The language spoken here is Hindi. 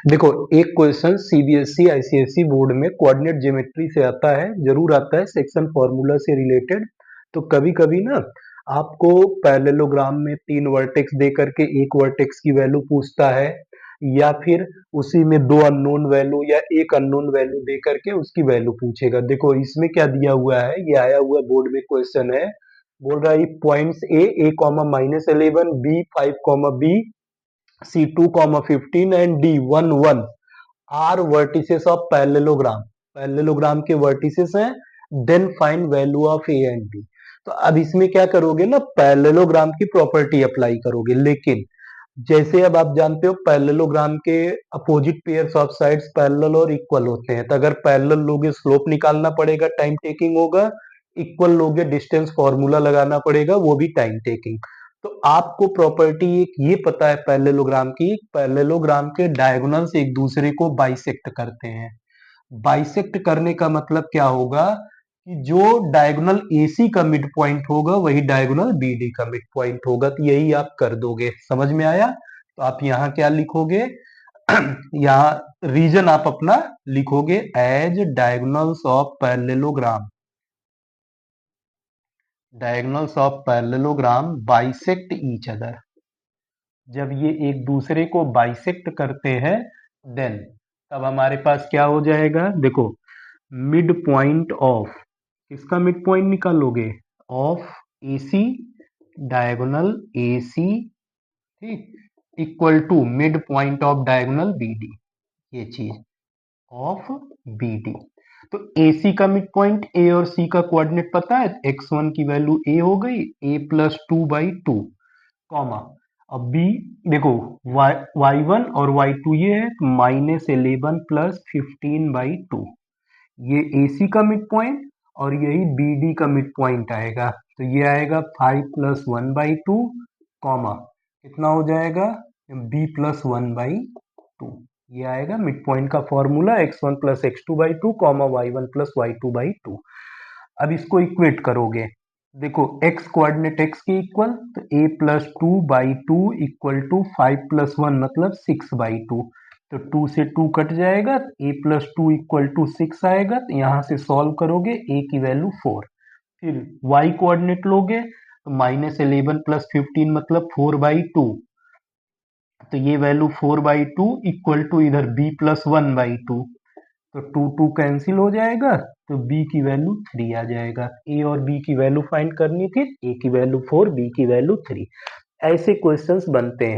देखो, एक क्वेश्चन सीबीएसई आईसीएसई बोर्ड में कोऑर्डिनेट ज्योमेट्री से आता है, जरूर आता है, सेक्शन फॉर्मूला से रिलेटेड। तो कभी कभी ना आपको पैरेललोग्राम में 3 वर्टेक्स दे करके एक वर्टेक्स की वैल्यू पूछता है, या फिर उसी में 2 अननोन वैल्यू या एक अननोन वैल्यू दे करके उसकी वैल्यू पूछेगा। देखो इसमें क्या दिया हुआ है, ये आया हुआ बोर्ड में क्वेश्चन है। बोल रहा है points A comma -11, B 5 comma B, C2, 15 and D11 are vertices of parallelogram. Parallelogram के वर्टिसेस हैं, then find value of A and B. तो अब इसमें क्या करोगे ना, पैरेललोग्राम की प्रॉपर्टी अप्लाई करोगे। लेकिन जैसे अब आप जानते हो पैरेललोग्राम के opposite pairs of sides parallel और इक्वल होते हैं, तो अगर पैरेलल लोगे स्लोप निकालना पड़ेगा, टाइम टेकिंग होगा। इक्वल लोगे डिस्टेंस फॉर्मूला लगाना पड़ेगा, वो भी टाइम टेकिंग। तो आपको प्रॉपर्टी एक ये पता है पैरेललोग्राम की, पैरेललोग्राम के डायगोनल्स एक दूसरे को बाइसेक्ट करते हैं। बाइसेक्ट करने का मतलब क्या होगा कि जो डायगोनल एसी का मिड पॉइंट होगा वही डायगोनल बीडी का मिड पॉइंट होगा। तो यही आप कर दोगे। समझ में आया? तो आप यहाँ क्या लिखोगे यहाँ रीजन आप अपना लिखोगे as diagonals of parallelogram. Diagonals of parallelogram bisect each other. जब ये एक दूसरे को बाइसेक्ट करते हैं देन तब हमारे पास क्या हो जाएगा, देखो मिड पॉइंट ऑफ, किसका मिड पॉइंट निकालोगे, ऑफ एसी, डायगोनल एसी, ठीक, equal to mid point of diagonal BD, ये चीज ऑफ बीडी। तो AC का मिड पॉइंट ए और C का कोऑर्डिनेट पता है, x1 की वैल्यू a हो गई, a+2/2, कॉमा अब b, देखो y1 और y2 ये है, -11 + 15/2, ये AC का मिड पॉइंट और यही BD का मिड पॉइंट आएगा। तो ये आएगा 5 + 1/2, कॉमा कितना हो जाएगा, b+1/2। ये आएगा मिड पॉइंट का formula, x1 + x2/2, y1 + y2/2। अब इसको इक्वेट करोगे, देखो x कोऑर्डिनेट x के इक्वल, तो a+2/2 = 5 + 1 मतलब 6/2। तो 2 से 2 कट जाएगा, a+2 = 6 आएगा। तो यहाँ से सॉल्व करोगे, a की वैल्यू 4। फिर y कोऑर्डिनेट लोगे तो -11 + 15 मतलब 4/2। तो ये वैल्यू 4/2 = इधर b+1/2। तो 2 कैंसिल हो जाएगा, तो b की वैल्यू 3 आ जाएगा। a और b की वैल्यू फाइंड करनी थी, a की वैल्यू 4, b की वैल्यू 3। ऐसे क्वेश्चंस बनते हैं।